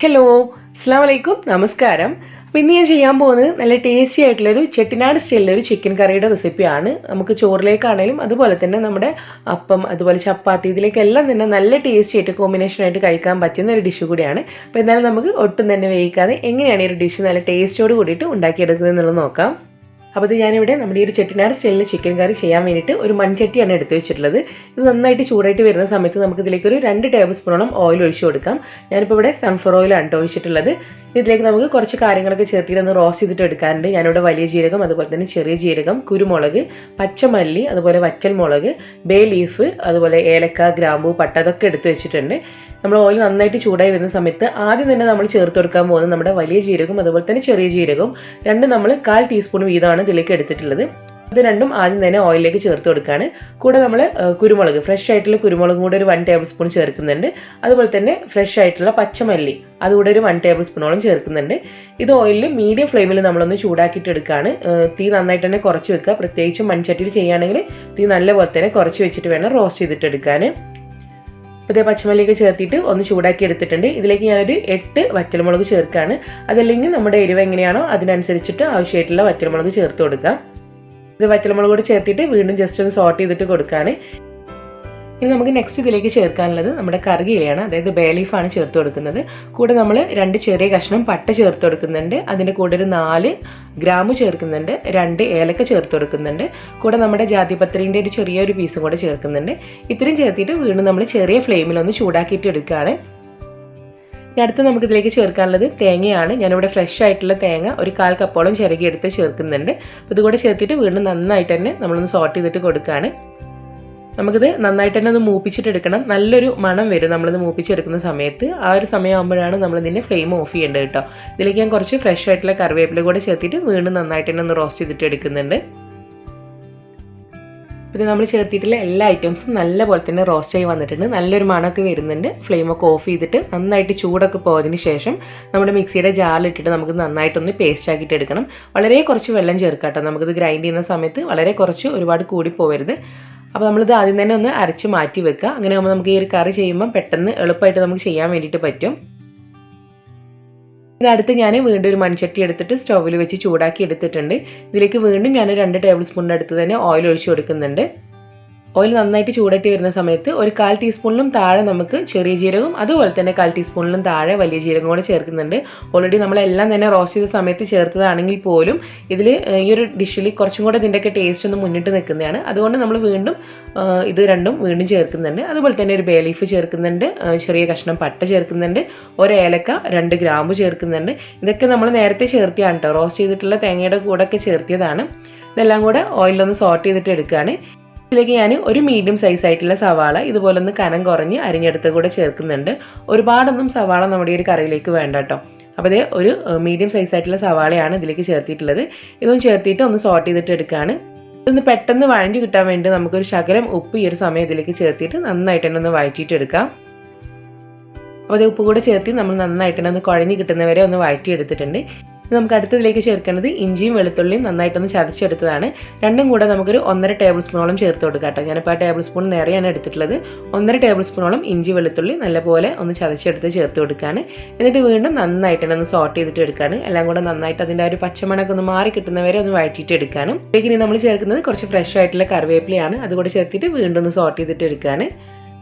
Hello, അസ്സലാമു അലൈക്കും, നമസ്കാരം. അപ്പോൾ ഇന്ന് ഞാൻ ചെയ്യാൻ പോകുന്നത് നല്ല ടേസ്റ്റി ആയിട്ടുള്ളൊരു ചെട്ടിനാട് സ്റ്റൈലിലൊരു ചിക്കൻ കറിയുടെ റെസിപ്പിയാണ്. നമുക്ക് ചോറിലേക്കാണെങ്കിലും അതുപോലെ തന്നെ നമ്മുടെ അപ്പം, അതുപോലെ ചപ്പാത്തി, ഇതിലേക്കെല്ലാം തന്നെ നല്ല ടേസ്റ്റി ആയിട്ട് കോമ്പിനേഷനായിട്ട് കഴിക്കാൻ പറ്റുന്ന ഒരു ഡിഷ് കൂടിയാണ്. അപ്പോൾ എന്തായാലും നമുക്ക് ഒട്ടും തന്നെ വേവിക്കാതെ എങ്ങനെയാണ് ഈ ഒരു ഡിഷ് നല്ല ടേസ്റ്റോട് കൂടിയിട്ട് ഉണ്ടാക്കിയെടുക്കുന്നത് എന്നുള്ളത് നോക്കാം. അപ്പോൾ ഇത് ഞാനിവിടെ നമ്മുടെ ഈ ഒരു ചെട്ടിനാട് സ്റ്റൈലിൽ ചിക്കൻ കറി ചെയ്യാൻ വേണ്ടിയിട്ട് ഒരു മൺചട്ടിയാണ് എടുത്ത് വെച്ചിട്ടുള്ളത്. ഇത് നന്നായിട്ട് ചൂടായിട്ട് വരുന്ന സമയത്ത് നമുക്കിതിലേക്കൊരു 2 ടേബിൾ സ്പൂണോളം ഓയിൽ ഒഴിച്ചു കൊടുക്കാം. ഞാനിപ്പോൾ ഇവിടെ സൺഫ്ലവർ ഓയിലാണ് ഒഴിച്ചിട്ടുള്ളത്. ഇതിലേക്ക് നമുക്ക് കുറച്ച് കാര്യങ്ങളൊക്കെ ചേർത്തിട്ട് ഒന്ന് റോസ്റ്റ് ചെയ്തിട്ട് എടുക്കാറുണ്ട്. ഞാനിവിടെ വലിയ ജീരകം, അതുപോലെ തന്നെ ചെറിയ ജീരകം, കുരുമുളക്, പച്ചമല്ലി, അതുപോലെ വറ്റൽ മുളക്, ബേ ലീഫ്, അതുപോലെ ഏലക്ക, ഗ്രാമ്പൂ, പട്ട അതൊക്കെ എടുത്ത് വെച്ചിട്ടുണ്ട്. നമ്മൾ ഓയിൽ നന്നായിട്ട് ചൂടായി വരുന്ന സമയത്ത് ആദ്യം തന്നെ നമ്മൾ ചേർത്ത് കൊടുക്കാൻ പോകുന്നത് നമ്മുടെ വലിയ ജീരകം, അതുപോലെ തന്നെ ചെറിയ ജീരകം രണ്ടും നമ്മൾ 1/4 ടീസ്പൂൺ വീതമാണ് ഇതിലേക്ക് എടുത്തിട്ടുള്ളത്. ഇത് രണ്ടും ആദ്യം തന്നെ ഓയിലിലേക്ക് ചേർത്ത് കൊടുക്കുകയാണ്. കൂടെ നമ്മൾ കുരുമുളക്, ഫ്രഷ് ആയിട്ടുള്ള കുരുമുളകും കൂടെ ഒരു 1 ടേബിൾ സ്പൂൺ ചേർക്കുന്നുണ്ട്. അതുപോലെ തന്നെ ഫ്രഷ് ആയിട്ടുള്ള പച്ചമല്ലി അതുകൂടെ ഒരു 1 ടേബിൾ സ്പൂണോളം ചേർക്കുന്നുണ്ട്. ഇത് ഓയിലിൽ മീഡിയം ഫ്ലെയിമിൽ നമ്മളൊന്ന് ചൂടാക്കിയിട്ട് എടുക്കുകയാണ്. തീ നന്നായിട്ട് തന്നെ കുറച്ച് വെക്കുക. പ്രത്യേകിച്ചും മൺചട്ടിയിൽ ചെയ്യുകയാണെങ്കിൽ തീ നല്ലപോലെ തന്നെ കുറച്ച് വെച്ചിട്ട് വേണം റോസ്റ്റ് ചെയ്തിട്ട് എടുക്കാൻ. ഇതേ പച്ചമല്ലിയൊക്കെ ചേർത്തിട്ട് ഒന്ന് ചൂടാക്കി എടുത്തിട്ടുണ്ട്. ഇതിലേക്ക് ഞാനൊരു 8 വറ്റൽമുളക് ചേർക്കുകയാണ്. അതല്ലെങ്കിൽ നമ്മുടെ എരിവ് എങ്ങനെയാണോ അതിനനുസരിച്ചിട്ട് ആവശ്യമായിട്ടുള്ള വറ്റൽമുളക് ചേർത്ത് കൊടുക്കാം. ഇത് വറ്റൽമുളക് കൂടി ചേർത്തിട്ട് വീണ്ടും ജസ്റ്റ് ഒന്ന് സോട്ട് ചെയ്തിട്ട് കൊടുക്കുകയാണ്. ഇനി നമുക്ക് നെക്സ്റ്റ് ഇതിലേക്ക് ചേർക്കാനുള്ളത് നമ്മുടെ കറുകയിലയാണ്, അതായത് ബേ ലീഫാണ് ചേർത്ത് കൊടുക്കുന്നത്. കൂടെ നമ്മൾ 2 ചെറിയ കഷ്ണം പട്ട ചേർത്ത് കൊടുക്കുന്നുണ്ട്. അതിൻ്റെ കൂടെ ഒരു 4 ഗ്രാമ്പു ചേർക്കുന്നുണ്ട്. 2 ഏലക്ക ചേർത്ത് കൊടുക്കുന്നുണ്ട്. കൂടെ നമ്മുടെ ജാതിപത്രിൻ്റെ ഒരു ചെറിയൊരു പീസും കൂടെ ചേർക്കുന്നുണ്ട്. ഇത്രയും ചേർത്തിട്ട് വീണ്ടും നമ്മൾ ചെറിയ ഫ്ലെയിമിലൊന്ന് ചൂടാക്കിയിട്ട് എടുക്കുകയാണ്. ഇനി അടുത്ത് നമുക്ക് ഇതിലേക്ക് ചേർക്കാനുള്ളത് തേങ്ങയാണ്. ഞാനിവിടെ ഫ്രഷ് ആയിട്ടുള്ള തേങ്ങ ഒരു 1/4 കപ്പോളം ചിരകിയെടുത്ത് ചേർക്കുന്നുണ്ട്. അപ്പോൾ ഇതുകൂടെ ചേർത്തിട്ട് വീണ്ടും നന്നായിട്ട് തന്നെ നമ്മളൊന്ന് സോട്ട് ചെയ്തിട്ട് കൊടുക്കുകയാണ്. നമുക്കിത് നന്നായിട്ട് തന്നെ ഒന്ന് മൂപ്പിച്ചിട്ടെടുക്കണം. നല്ലൊരു മണം വരും നമ്മളിത് മൂപ്പിച്ചെടുക്കുന്ന സമയത്ത്. ആ ഒരു സമയമാകുമ്പോഴാണ് നമ്മളിതിൻ്റെ ഫ്ലെയിം ഓഫ് ചെയ്യേണ്ടത് കേട്ടോ. ഇതിലേക്ക് ഞാൻ കുറച്ച് ഫ്രഷ് ആയിട്ടുള്ള കറിവേപ്പില കൂടെ ചേർത്തിട്ട് വീണ്ടും നന്നായിട്ട് തന്നെ ഒന്ന് റോസ്റ്റ് ചെയ്തിട്ട് എടുക്കുന്നുണ്ട്. പിന്നെ നമ്മൾ ചേർത്തിട്ടുള്ള എല്ലാ ഐറ്റംസും നല്ലപോലെ തന്നെ റോസ്റ്റായി വന്നിട്ടുണ്ട്. നല്ലൊരു മണമൊക്കെ വരുന്നുണ്ട്. ഫ്ലെയിമൊക്കെ ഓഫ് ചെയ്തിട്ട് നന്നായിട്ട് ചൂടൊക്കെ പോയതിന് ശേഷം നമ്മുടെ മിക്സിയുടെ ജാറിലിട്ടിട്ട് നമുക്ക് നന്നായിട്ടൊന്ന് പേസ്റ്റ് ആക്കിയിട്ട് എടുക്കണം. വളരെ കുറച്ച് വെള്ളം ചേർക്കാം കേട്ടോ. നമുക്കിത് ഗ്രൈൻഡ് ചെയ്യുന്ന സമയത്ത് വളരെ കുറച്ച്, ഒരുപാട് കൂടി പോകരുത്. അപ്പോൾ നമ്മളിത് ആദ്യം തന്നെ ഒന്ന് അരച്ച് മാറ്റി വെക്കുക. അങ്ങനെ ആകുമ്പോൾ നമുക്ക് ഈ ഒരു കറി ചെയ്യുമ്പം പെട്ടെന്ന് എളുപ്പമായിട്ട് നമുക്ക് ചെയ്യാൻ വേണ്ടിയിട്ട് പറ്റും. ഇതടുത്ത് ഞാൻ വീണ്ടും ഒരു മൺചട്ടി എടുത്തിട്ട് സ്റ്റൗവിൽ വെച്ച് ചൂടാക്കി എടുത്തിട്ടുണ്ട്. ഇതിലേക്ക് വീണ്ടും ഞാൻ 2 ടേബിൾ സ്പൂണിൻ്റെ അടുത്ത് തന്നെ ഓയിൽ ഒഴിച്ച് കൊടുക്കുന്നുണ്ട്. ഓയിൽ നന്നായിട്ട് ചൂടായിട്ട് വരുന്ന സമയത്ത് ഒരു 1/4 ടീസ്പൂണിലും താഴെ നമുക്ക് ചെറിയ ജീരകവും അതുപോലെ തന്നെ 1/4 ടീസ്പൂണിലും താഴെ വലിയ ജീരകം കൂടെ ചേർക്കുന്നുണ്ട്. ഓൾറെഡി നമ്മളെല്ലാം തന്നെ റോസ്റ്റ് ചെയ്ത സമയത്ത് ചേർത്തതാണെങ്കിൽ പോലും ഇതിൽ ഈ ഒരു ഡിഷിൽ കുറച്ചും കൂടെ ഇതിൻ്റെയൊക്കെ ടേസ്റ്റ് ഒന്ന് മുന്നിട്ട് നിൽക്കുന്നതാണ്. അതുകൊണ്ട് നമ്മൾ വീണ്ടും ഇത് രണ്ടും വീണ്ടും ചേർക്കുന്നുണ്ട്. അതുപോലെ തന്നെ ഒരു ബേ ലീഫ് ചേർക്കുന്നുണ്ട്, ചെറിയ കഷ്ണം പട്ട ചേർക്കുന്നുണ്ട്, ഒരു ഏലക്ക, 2 ഗ്രാമ്പു ചേർക്കുന്നുണ്ട്. ഇതൊക്കെ നമ്മൾ നേരത്തെ ചേർത്തിയാണ് കേട്ടോ, റോസ്റ്റ് ചെയ്തിട്ടുള്ള തേങ്ങയുടെ കൂടെ ഒക്കെ ചേർത്തിയതാണ്. ഇതെല്ലാം കൂടെ ഓയിലൊന്ന് സോട്ട് ചെയ്തിട്ട് എടുക്കുകയാണ്. ഇതിലേക്ക് ഞാൻ ഒരു മീഡിയം സൈസ് ആയിട്ടുള്ള സവാള ഇതുപോലെ ഒന്ന് കനം കുറഞ്ഞ് അരിഞ്ഞെടുത്ത് കൂടെ ചേർക്കുന്നുണ്ട്. ഒരുപാടൊന്നും സവാള നമ്മുടെ ഈ ഒരു കറിയിലേക്ക് വേണ്ട കേട്ടോ. അപ്പോൾ ഇത് ഒരു മീഡിയം സൈസ് ആയിട്ടുള്ള സവാളയാണ് ഇതിലേക്ക് ചേർത്തിട്ടുള്ളത്. ഇതൊന്ന് ചേർത്തിട്ട് ഒന്ന് സോട്ട് ചെയ്തിട്ട് എടുക്കുകയാണ്. ഇതൊന്ന് പെട്ടെന്ന് വഴഞ്ഞ് കിട്ടാൻ വേണ്ടി നമുക്കൊരു ശകലം ഉപ്പ് ഈ ഒരു സമയം ഇതിലേക്ക് ചേർത്തിട്ട് നന്നായിട്ട് തന്നെ ഒന്ന് വഴറ്റിയിട്ട് എടുക്കാം. അപ്പോൾ അത് ഉപ്പ് കൂടെ ചേർത്തി നമ്മൾ നന്നായിട്ട് തന്നെ ഒന്ന് കുഴഞ്ഞ് കിട്ടുന്നവരെ ഒന്ന് വഴറ്റിയെടുത്തിട്ടുണ്ട്. നമുക്ക് അടുത്തതിലേക്ക് ചേർക്കേണ്ടത് ഇഞ്ചിയും വെളുത്തുള്ളിയും നന്നായിട്ടൊന്ന് ചതച്ചെടുത്തതാണ്. രണ്ടും കൂടെ നമുക്കൊരു 1.5 ടേബിൾ സ്പൂണോളം ചേർത്ത് കൊടുക്കാം കേട്ടോ. ഞാനിപ്പോൾ ആ ടേബിൾ സ്പൂൺ നിറയാണ് എടുത്തിട്ടുള്ളത്. 1.5 ടേബിൾ സ്പൂണോളം ഇഞ്ചി വെളുത്തുള്ളി നല്ലപോലെ ഒന്ന് ചതച്ചെടുത്ത് ചേർത്ത് കൊടുക്കുകയാണ്. എന്നിട്ട് വീണ്ടും നന്നായിട്ട് തന്നെ ഒന്ന് സോട്ട് ചെയ്തിട്ട് എടുക്കുകയാണ്. എല്ലാം കൂടെ നന്നായിട്ട് അതിൻ്റെ ഒരു പച്ചമണമൊക്കെ ഒന്ന് മാറി കിട്ടുന്നവരെ ഒന്ന് വഴറ്റിയിട്ട് എടുക്കുകയാണ്. ഇതിലേക്ക് ഇനി നമ്മൾ ചേർക്കുന്നത് കുറച്ച് ഫ്രഷ് ആയിട്ടുള്ള കറിവേപ്പിലയാണ്. അതുകൂടെ ചേർത്തിട്ട് വീണ്ടും ഒന്ന് സോട്ട് ചെയ്തിട്ട് എടുക്കുകയാണ്.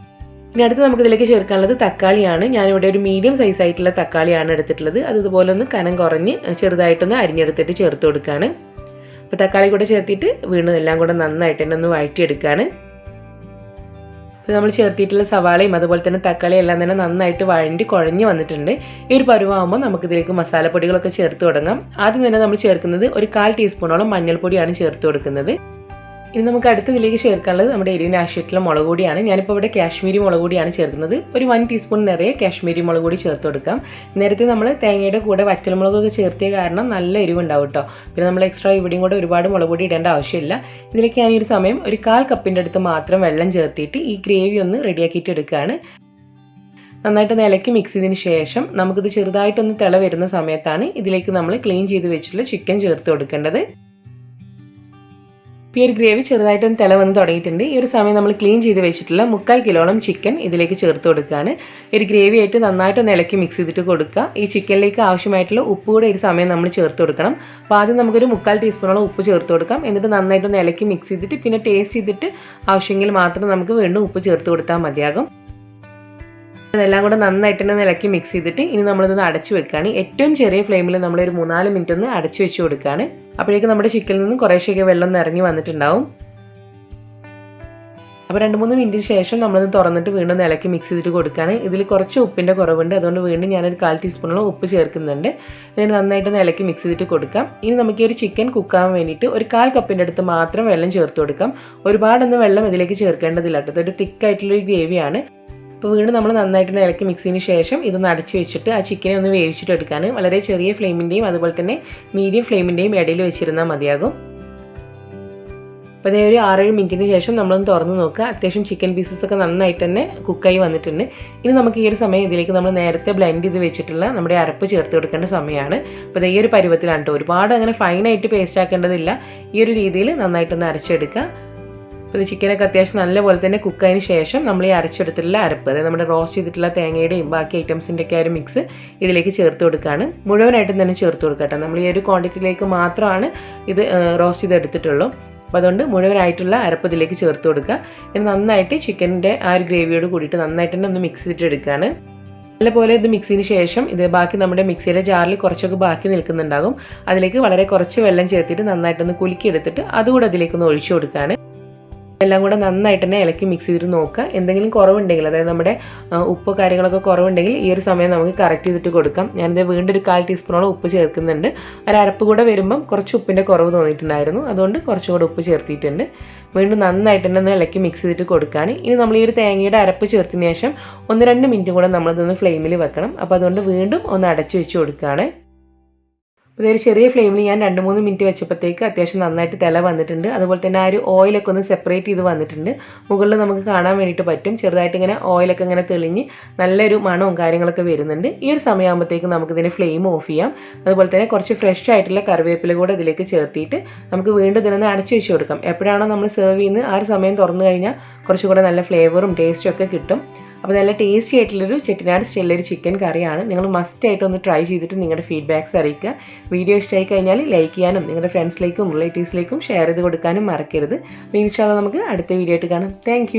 ഇനി അടുത്ത് നമുക്ക് ഇതിലേക്ക് ചേർക്കാനുള്ളത് തക്കാളിയാണ്. ഞാനിവിടെ ഒരു മീഡിയം സൈസ് ആയിട്ടുള്ള തക്കാളിയാണ് എടുത്തിട്ടുള്ളത്. അത് ഇതുപോലെ ഒന്ന് കനം കുറഞ്ഞ് ചെറുതായിട്ടൊന്ന് അരിഞ്ഞെടുത്തിട്ട് ചേർത്ത് കൊടുക്കുകയാണ്. അപ്പോൾ തക്കാളി കൂടെ ചേർത്തിട്ട് വീണ്ടും എല്ലാം കൂടെ നന്നായിട്ട് തന്നെ ഒന്ന് വഴറ്റിയെടുക്കുകയാണ്. അപ്പോൾ നമ്മൾ ചേർത്തിട്ടുള്ള സവാളയും അതുപോലെ തന്നെ തക്കാളിയും എല്ലാം തന്നെ നന്നായിട്ട് വഴണ്ടി കുഴഞ്ഞ് വന്നിട്ടുണ്ട്. ഈ ഒരു പരുവാകുമ്പോൾ നമുക്കിതിലേക്ക് മസാലപ്പൊടികളൊക്കെ ചേർത്ത് തുടങ്ങാം. ആദ്യം തന്നെ നമ്മൾ ചേർക്കുന്നത് ഒരു 1/4 ടീസ്പൂണോളം മഞ്ഞൾപ്പൊടിയാണ് ചേർത്ത് കൊടുക്കുന്നത്. ഇനി നമുക്ക് അടുത്തതിലേക്ക് ചേർക്കാനുള്ളത് നമ്മുടെ എരിവിന് ആവശ്യമായിട്ടുള്ള മുളക് പൊടിയാണ്. ഞാനിപ്പോൾ ഇവിടെ കാശ്മീരി മുളക് പൊടിയാണ് ചേർക്കുന്നത്. ഒരു 1 ടീസ്പൂൺ നിറയെ കാശ്മീരി മുളക് പൊടി ചേർത്ത് കൊടുക്കാം. നേരത്തെ നമ്മൾ തേങ്ങയുടെ കൂടെ വറ്റൽമുളകൊക്കെ ചേർത്തിയ കാരണം നല്ല എരിവുണ്ടാവും കേട്ടോ. പിന്നെ നമ്മൾ എക്സ്ട്രാ ഇവിടെയും കൂടെ ഒരുപാട് മുളക് പൊടി ഇടേണ്ട ആവശ്യമില്ല. ഇതിലേക്ക് ഞാൻ ഈ ഒരു സമയം ഒരു 1/4 കപ്പിൻ്റെ അടുത്ത് മാത്രം വെള്ളം ചേർത്തിട്ട് ഈ ഗ്രേവി ഒന്ന് റെഡിയാക്കിയിട്ട് എടുക്കുകയാണ്. നന്നായിട്ട് ഇളക്കി മിക്സ് ചെയ്തതിന് ശേഷം നമുക്കിത് ചെറുതായിട്ടൊന്ന് തിള വരുന്ന സമയത്താണ് ഇതിലേക്ക് നമ്മൾ ക്ലീൻ ചെയ്ത് വെച്ചിട്ടുള്ള ചിക്കൻ ചേർത്ത് കൊടുക്കേണ്ടത്. ഈ ഒരു ഗ്രേവി ചെറുതായിട്ടൊന്ന് തിള വന്ന് തുടങ്ങിയിട്ടുണ്ട്. ഈ ഒരു സമയം നമ്മൾ ക്ലീൻ ചെയ്ത് വെച്ചിട്ടുള്ള 3/4 കിലോളം ചിക്കൻ ഇതിലേക്ക് ചേർത്ത് കൊടുക്കുകയാണ്. ഈ ഒരു ഗ്രേവി ആയിട്ട് നന്നായിട്ടൊന്ന് ഇളക്കി മിക്സ് ചെയ്തിട്ട് കൊടുക്കുക. ഈ ചിക്കനിലേക്ക് ആവശ്യമായിട്ടുള്ള ഉപ്പ് കൂടെ ഈ സമയം നമ്മൾ ചേർത്ത് കൊടുക്കണം. അപ്പോൾ ആദ്യം നമുക്കൊരു 3/4 ടീസ്പൂണോളം ഉപ്പ് ചേർത്ത് കൊടുക്കാം. എന്നിട്ട് നന്നായിട്ടൊന്ന് ഇളക്കി മിക്സ് ചെയ്തിട്ട് പിന്നെ ടേസ്റ്റ് ചെയ്തിട്ട് ആവശ്യമെങ്കിൽ മാത്രം നമുക്ക് വീണ്ടും ഉപ്പ് ചേർത്ത് കൊടുത്താൽ മതിയാകും. അതെല്ലാം കൂടെ നന്നായിട്ട് തന്നെ ഇളക്കി മിക്സ് ചെയ്തിട്ട് ഇനി നമ്മളിതൊന്ന് അടച്ചു വെക്കുകയാണ്. ഏറ്റവും ചെറിയ ഫ്ലെയിമിൽ നമ്മളൊരു 3-4 മിനിറ്റ് ഒന്ന് അടച്ചു വെച്ച് കൊടുക്കുകയാണ്. അപ്പോഴേക്കും നമ്മുടെ ചിക്കനിൽ നിന്നും കുറേശ്ശൊക്കെ വെള്ളം ഇറങ്ങി വന്നിട്ടുണ്ടാവും. അപ്പോൾ 2-3 മിനിറ്റിന് ശേഷം നമ്മളത് തുറന്നിട്ട് വീണ്ടും ഇളക്കി മിക്സ് ചെയ്തിട്ട് കൊടുക്കുകയാണ്. ഇതിൽ കുറച്ച് ഉപ്പിൻ്റെ കുറവുണ്ട്, അതുകൊണ്ട് വീണ്ടും ഞാനൊരു 1/4 ടീസ്പൂണോളം ഉപ്പ് ചേർക്കുന്നുണ്ട്. ഇതിന് നന്നായിട്ടൊന്ന് ഇളക്കി മിക്സ് ചെയ്തിട്ട് കൊടുക്കാം. ഇനി നമുക്ക് ഈ ഒരു ചിക്കൻ കുക്കാവാൻ വേണ്ടിയിട്ട് ഒരു 1/4 കപ്പിൻ്റെ അടുത്ത് മാത്രം വെള്ളം ചേർത്ത് കൊടുക്കാം. ഒരുപാടൊന്നും വെള്ളം ഇതിലേക്ക് ചേർക്കേണ്ടതില്ല കേട്ടോ. ഇതൊരു തിക്കായിട്ടുള്ളൊരു ഗ്രേവിയാണ്. അപ്പോൾ വീണ്ടും നമ്മൾ നന്നായിട്ട് ഇളക്കി മിക്സിന് ശേഷം ഇതൊന്ന് അടച്ചു വെച്ചിട്ട് ആ ചിക്കനെ ഒന്ന് വേവിച്ചിട്ട് എടുക്കാൻ വളരെ ചെറിയ ഫ്ലെയിമിൻ്റെയും അതുപോലെ തന്നെ മീഡിയം ഫ്ലെയിമിൻ്റെയും ഇടയിൽ വെച്ചിരുന്നാൽ മതിയാകും. അപ്പോൾ അതേ ഒരു 6-7 മിനിറ്റിന് ശേഷം നമ്മളൊന്ന് തുറന്ന് നോക്കുക. അത്യാവശ്യം ചിക്കൻ പീസസ് ഒക്കെ നന്നായിട്ട് തന്നെ കുക്കായി വന്നിട്ടുണ്ട്. ഇനി നമുക്ക് ഈ ഒരു സമയം ഇതിലേക്ക് നമ്മൾ നേരത്തെ ബ്ലെൻഡ് ചെയ്ത് വെച്ചിട്ടുള്ള നമ്മുടെ അരപ്പ് ചേർത്ത് കൊടുക്കേണ്ട സമയമാണ്. അപ്പോൾ ഈ ഒരു പരുവത്തിലാണ് കേട്ടോ. ഒരുപാട് അങ്ങനെ ഫൈനായിട്ട് പേസ്റ്റ് ആക്കേണ്ടതില്ല. ഈ ഒരു രീതിയിൽ നന്നായിട്ടൊന്ന് അരച്ചെടുക്കുക. അപ്പോൾ ചിക്കനൊക്കെ അത്യാവശ്യം നല്ലപോലെ തന്നെ കുക്കായതിന് ശേഷം നമ്മൾ ഈ അരച്ചെടുത്തിട്ടുള്ള അരപ്പ്, അതായത് നമ്മുടെ റോസ്റ്റ് ചെയ്തിട്ടുള്ള തേങ്ങയുടെയും ബാക്കി ഐറ്റംസിൻ്റെ ഒക്കെ ഒരു മിക്സ് ഇതിലേക്ക് ചേർത്ത് കൊടുക്കുകയാണ്. മുഴുവനായിട്ടും തന്നെ ചേർത്ത് കൊടുക്കട്ടെ. നമ്മൾ ഈ ഒരു ക്വാണ്ടിറ്റിയിലേക്ക് മാത്രമാണ് ഇത് റോസ്റ്റ് ചെയ്തെടുത്തിട്ടുള്ളൂ. അപ്പോൾ അതുകൊണ്ട് മുഴുവനായിട്ടുള്ള അരപ്പ് ഇതിലേക്ക് ചേർത്ത് കൊടുക്കുക. ഇത് നന്നായിട്ട് ചിക്കൻ്റെ ആ ഒരു ഗ്രേവിയോട് കൂടിയിട്ട് നന്നായിട്ട് തന്നെ ഒന്ന് മിക്സ് ചെയ്തിട്ട് എടുക്കുകയാണ്. നല്ലപോലെ ഇത് മിക്സിന് ശേഷം ഇത് ബാക്കി നമ്മുടെ മിക്സിയുടെ ജാറിൽ കുറച്ചൊക്കെ ബാക്കി നിൽക്കുന്നുണ്ടാകും. അതിലേക്ക് വളരെ കുറച്ച് വെള്ളം ചേർത്തിട്ട് നന്നായിട്ടൊന്ന് കുലുക്കിയെടുത്തിട്ട് അതുകൂടെ അതിലേക്കൊന്ന് ഒഴിച്ചു കൊടുക്കുകയാണ്. എല്ലാം കൂടെ നന്നായിട്ട് തന്നെ ഇളക്കി മിക്സ് ചെയ്തിട്ട് നോക്കുക. എന്തെങ്കിലും കുറവുണ്ടെങ്കിൽ, അതായത് നമ്മുടെ ഉപ്പ് കാര്യങ്ങളൊക്കെ കുറവുണ്ടെങ്കിൽ ഈ ഒരു സമയം നമുക്ക് കറക്റ്റ് ചെയ്തിട്ട് കൊടുക്കാം. ഞാനിത് വീണ്ടും ഒരു 1/4 ടീസ്പൂണോളം ഉപ്പ് ചേർക്കുന്നുണ്ട്. അരപ്പ് കൂടെ വരുമ്പം കുറച്ച് ഉപ്പിൻ്റെ കുറവ് തോന്നിയിട്ടുണ്ടായിരുന്നു, അതുകൊണ്ട് കുറച്ചുകൂടെ ഉപ്പ് ചേർത്തിട്ടുണ്ട്. വീണ്ടും നന്നായിട്ട് തന്നെ ഒന്ന് ഇളക്കി മിക്സ് ചെയ്തിട്ട് കൊടുക്കുകയാണ്. ഇനി നമ്മൾ ഈ ഒരു തേങ്ങയുടെ അരപ്പ് ചേർത്തതിന് ശേഷം 1-2 മിനിറ്റ് കൂടെ നമ്മളിതൊന്ന് ഫ്ലെയിമിൽ വെക്കണം. അപ്പോൾ അതുകൊണ്ട് വീണ്ടും ഒന്ന് അടച്ചു വെച്ച് കൊടുക്കുകയാണ്. ഇതൊരു ചെറിയ ഫ്ലെയിമിൽ ഞാൻ 2-3 മിനിറ്റ് വെച്ചപ്പോഴത്തേക്ക് അത്യാവശ്യം നന്നായിട്ട് തിള വന്നിട്ടുണ്ട്. അതുപോലെ തന്നെ ആ ഒരു ഓയിലൊക്കെ ഒന്ന് സെപ്പറേറ്റ് ചെയ്ത് വന്നിട്ടുണ്ട്. മുകളിൽ നമുക്ക് കാണാൻ വേണ്ടിയിട്ട് പറ്റും. ചെറുതായിട്ട് ഇങ്ങനെ ഓയിലൊക്കെ ഇങ്ങനെ തെളിഞ്ഞ് നല്ലൊരു മണവും കാര്യങ്ങളൊക്കെ വരുന്നുണ്ട്. ഈ ഒരു സമയമാകുമ്പോഴത്തേക്ക് നമുക്കിതിൻ്റെ ഫ്ലെയിം ഓഫ് ചെയ്യാം. അതുപോലെ തന്നെ കുറച്ച് ഫ്രഷ് ആയിട്ടുള്ള കറിവേപ്പില കൂടെ ഇതിലേക്ക് ചേർത്തിട്ട് നമുക്ക് വീണ്ടും ഇതിനൊന്ന് അടച്ചു വെച്ച് കൊടുക്കാം. എപ്പോഴാണോ നമ്മൾ സെർവ് ചെയ്യുന്നത് ആ ഒരു സമയം തുറന്നു കഴിഞ്ഞാൽ കുറച്ചുകൂടെ നല്ല ഫ്ലേവറും ടേസ്റ്റും ഒക്കെ കിട്ടും. അപ്പോൾ നല്ല ടേസ്റ്റി ആയിട്ടുള്ളൊരു ചെട്ടിനാട് സ്റ്റൈലിലൊരു ചിക്കൻ കറിയാണ്. നിങ്ങൾ മസ്റ്റായിട്ട് ഒന്ന് ട്രൈ ചെയ്തിട്ട് നിങ്ങളുടെ ഫീഡ്ബാക്ക്സ് അറിയിക്കുക. വീഡിയോ ഇഷ്ടമായി കഴിഞ്ഞാൽ ലൈക്ക് ചെയ്യാനും നിങ്ങളുടെ ഫ്രണ്ട്സിലേക്കും റിലേറ്റീവ്സിലേക്കും ഷെയർ ചെയ്ത് കൊടുക്കാനും മറക്കരുത്. അപ്പോൾ ഇൻഷാല്ലാ നമുക്ക് അടുത്ത വീഡിയോ ആയിട്ട് കാണാം. താങ്ക്